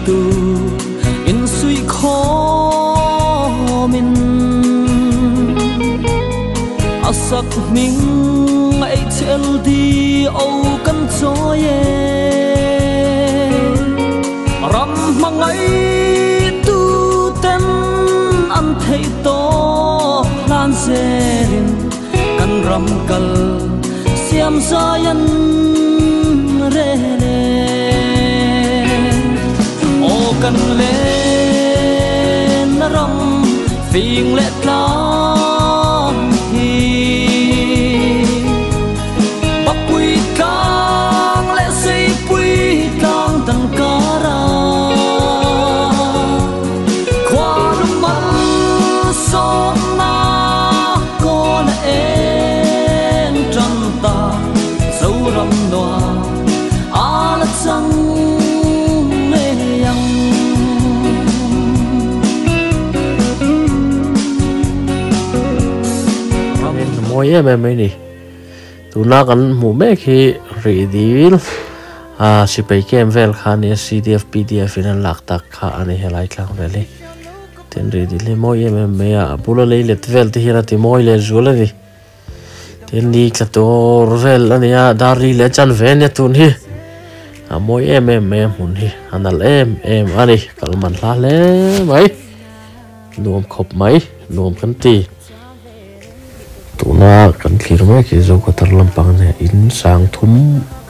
tu in sui khó mình asak mình ai chen đi âu căn gió ye ram mang ai tu ten an thấy to lan zerin kan ram kal siam zayan re le o kan le na ram phing le tlang hi bắc quy kang le sei quy kang tan kara khoa lum man so na ko na en trăng ta dấu ram noa ala chang mỗi em này tụi nó cần mua mấy cái ready si bay kem vel khan ya CDF PDF in lạc tak kha ani helai klang veli ten ready le mỗi em me a bula le let vel ti hira ti moi le zula ni ten ni klator vel ani ya dari le chan ven ya tun hi mỗi em hun hi anal em ani kalman la le mai nuam khop mai nuam kan ti tuna kan thlir mai ki zo ko tar lampang ne in sang thum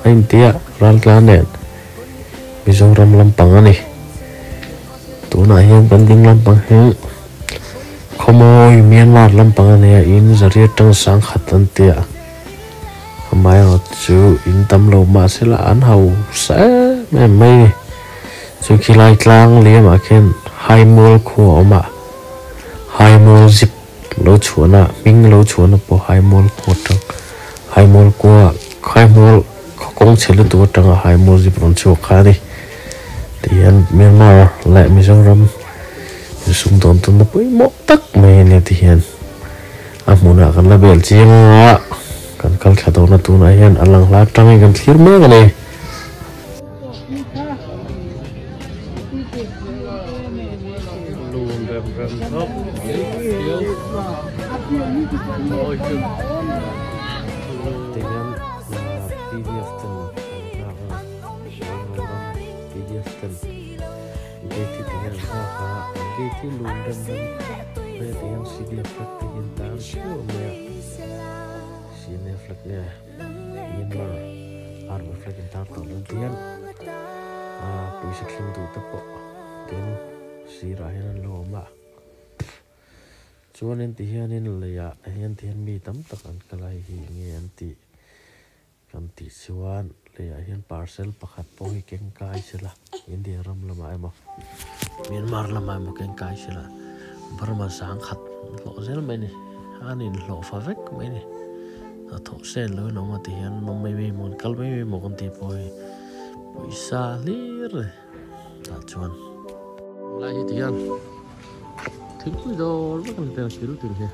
ain tia ral tla nen mizoram lampang ani tuna hian kan ding lampang he khomoi Myanmar lampang ani in zari tang sang khatan tia amai ot chu in tam lo ma sela an hau sa me mai chu khilai tlang le ma khen haimol khu ma haimol zip lo chuana ming lo chuana po haimol potang haimol kwa haimol kong chele tu tanga haimol zipron chu khani tian Myanmar la Mizoram sung don tu poi mo tak me ne tian amuna kan la bel chinga kan kal khado na tu na hian alang la tangai kan thlir me ga ne chuan in ti hian in leya hian thian mi tam tak an kalai hi nge an ti kan ti chuan leya hian parcel pakhat po hi keng kai sila India ram lama emo Myanmar lama emo keng kai sila Burma sang khat lo zel mai ni anin lo fa vek mai ni ta tho sen lo no ma ti hian no mai mai mon kal mai mo kan ti poi sa lir ta chuan lai hi tian thính quy đồ rất là tiền kiểu tiền kia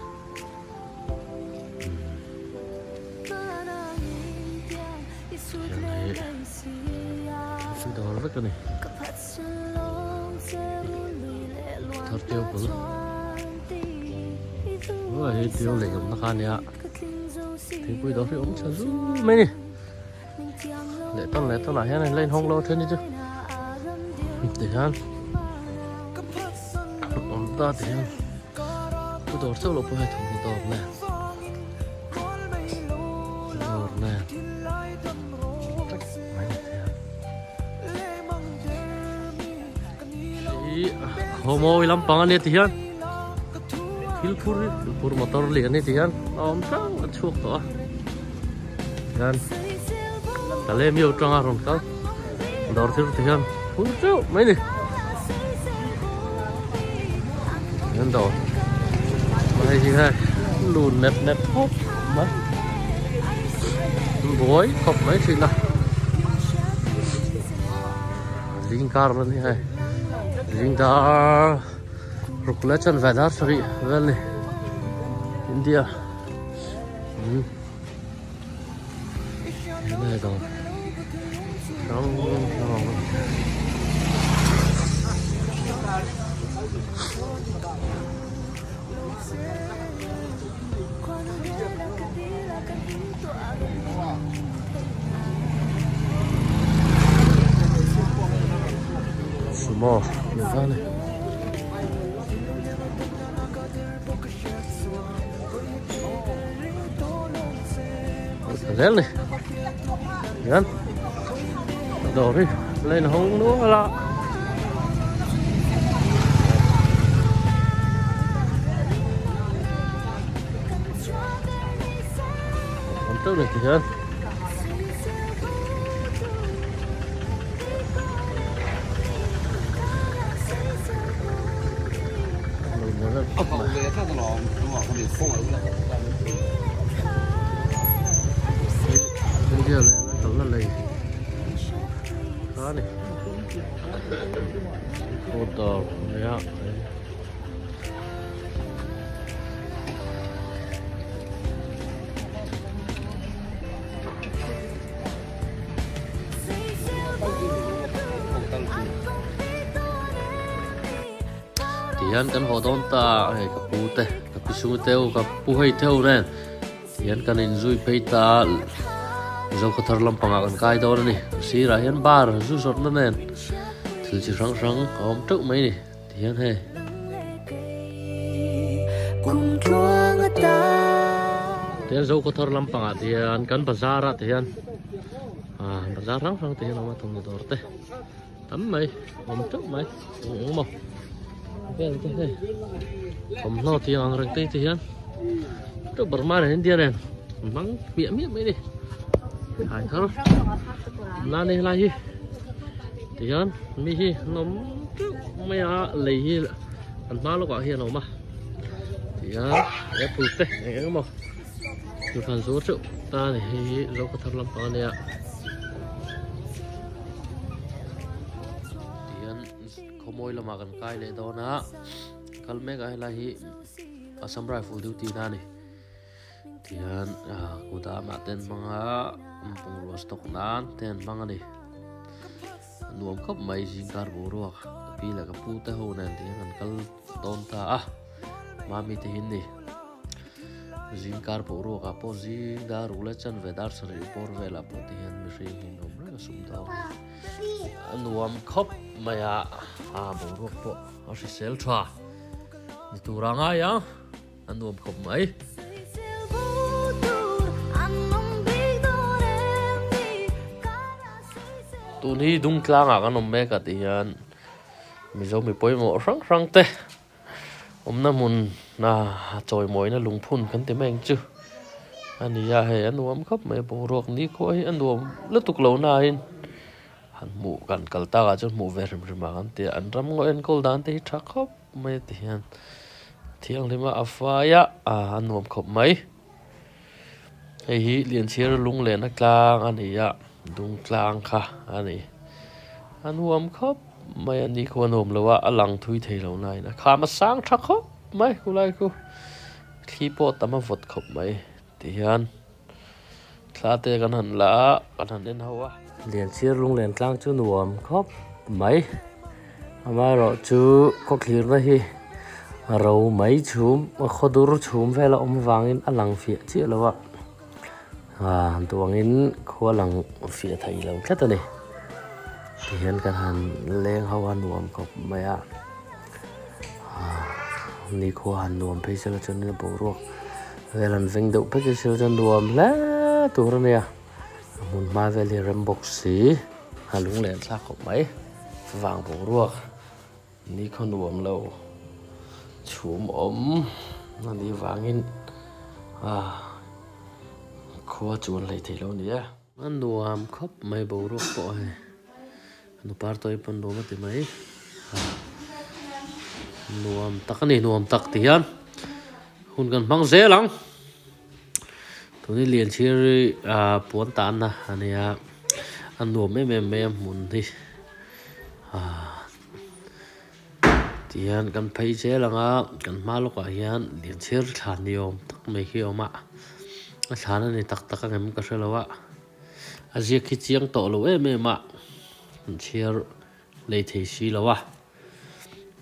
quy đồ rất là này thật tiêu của nó là tiêu lệ của nó khan nha thính quy đồ thì ông sẽ giúp mấy nè lệ tao lại này lên hông lo thế đi chứ để han ta thì tôi đổ sâu lục hai thùng đổ nè homoi lampang ani tihan filpur motor li ani tihan om sang chuok to kan kale miu tanga rom ka dor thir tihan hu chu mai ni nhân đồ đây gì đây lùn nẹp nẹp hốc mất bối khóc mấy chuyện nào dính car lên này dính ta rục lấy chân vài đát sợi ven này India này rồi Sumo, nafane. Lên này, lên, đổ đi, lên không nữa là. Còn trước được thì hơn. Bên kia này nó tổng là lầy đó này ô tô này ạ. Tiyan kan hodon ta he kapute kapisu teu kapu hei teu nen tiyan kan enjoy peita zo khatar lampanga kan kai dor ni si ra hian bar zu sot na nen thil chi rang rang om tuk mai ni tiyan he tiyan zo khatar lampanga tiyan kan bazar tiyan bazar rang rang tiyan ma thong dor te tam mai om tuk mai mo Oke, om lo tiang rek teh tian, tu bermana India nen, mang miak ini, hai thar, nani lagi, tian, mihi nom tu maya lagi, malu kok hian om ah, tian, putih, yang mau, tu kan tu, ta ni lo ko thar lampang ya. Khomoi lama kan kai le do na kalme ga hi Assam Rifle duty na ni tian kuda ma ten manga pungro stock nan ten manga ni nuam khop mai jing kar buru pi la ka pu te ho nan tian kan kal don ta mami te hin ni jing kar buru ka po jing gar ulechan vedar sari por vela po tian mi ri hin nom ra sum ta nuam khop maya buru po asi sel tha ni turanga ya nuam khop mai tu ni dung tlanga kan om me ka tian mi zo mi poi mo rang rang te om na mun na choi moi na lungphun kan te meng chu ani ya he nuam khop mai borok ni ko hi nuam lutuk lo na hin han mu kan kalta ga chu mu ver rim ma kan te an ram ngo en kol dan te tha khop mai te hian thiang lima afaya an nuam khop mai hei hi lian chir lung le na tlang ani ya dung tlang kha ani an nuam khop mai ani ko nom lawa alang thui thei lo nai na kha ma sang tha khop mai ku lai ku khi po tama vot khop mai te hian thla te kan han la kan han en hawa lian chir lung len tlang chu nuam khop mai ama ro chu ko clear na hi ro mai chum khodur chum vela om wangin alang fi chi lawa tuangin khualang fi thai lo thata ni tian kan han leng hawan nuam khop maya ni kho han nuam pe sel chon ni borok velan veng do pe sel chon nuam la tur nia mun ma veli rembok si halung len tla khop mai wang borok ni kho nuam lo chum om ni wangin khua chuan lei thei lo nia an nuam khop mai borok po he nu par toi pon do ma ti mai nuam tak ni nuam tak ti hian hun kan bang zelang tuni lian chir puan tan na ania an nuam me mun hi tian kan phei zelanga kan malo ka hian lian chir thlan niom tak mai hi oma thlan ani tak tak ngam ka selawa azia khi chiang to lo me ma chir lei thei si lawa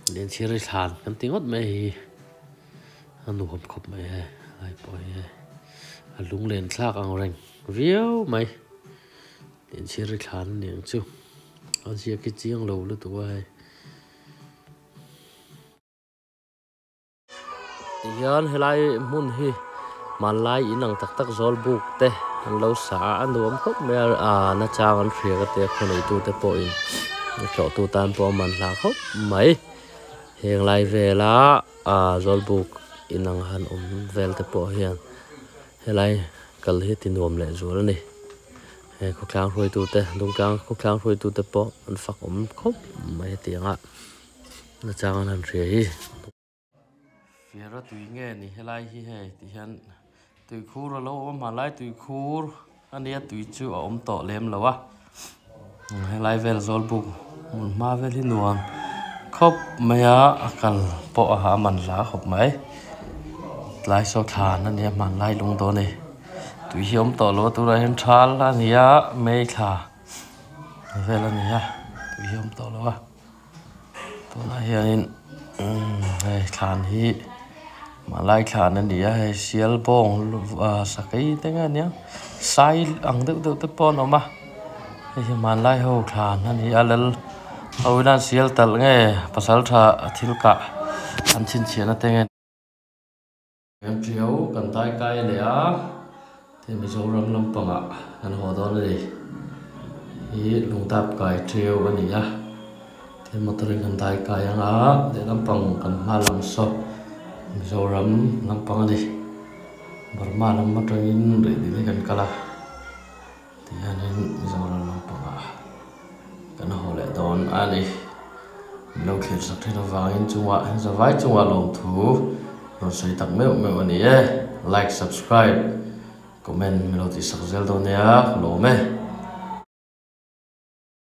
liền chia ra sàn kan tingot mai anu hom khop mai he ai poi he lung len thlak ang reng riau mai liền chia ra sàn niang chu an chia ki chiang lo lu tu ai yan helai mun hi malai inang tak tak zol buk te an lo sa an nuam khop me na chang an thria ka te khonei tu te po in cho tu tan po man la khop mai heng lai vela zol buk inang han vel te po hian helai kal hi tinuam le zul ni he ko klang roi tu te dung kang ko klang roi tu te po an fak khop mai tianga na chang an thria hi Phía tùy nghe ni helai hi he ti hian tùy khu ra lo mà lai tùy khu anh ấy tùy chu om to lem lo wa helai vel zol bu ma vel hi nuam khop maya akal po ha man la khop mai lai so khan anh ấy man lai lung to ni tùy hi om to lo tu ra hen thal anh ấy me kha vel anh ấy tùy hi om to lo wa to la hian khan hi mà lai khan anh đi hay sial bong sakai tenga nia sai ang được te pon oma hay mà lai ho khan anh đi alal au nan sial tal nge pasal tha thil ka an chin chian na tenga em chiếu cần tai kai le a thì mình zo ram lam panga an ho don le hi lung tap kai chiếu anh đi thì một tring cần tai kai anga để lam pang kan ma lam so Mizoram lampang di Burma lam matangin ready kan kala tianin Mizoram lampang kan hole don ani lo khir sak thina wangin chunga zawai chunga lom thu ro sei tak meu ani like subscribe comment melody sak zel do nia lo me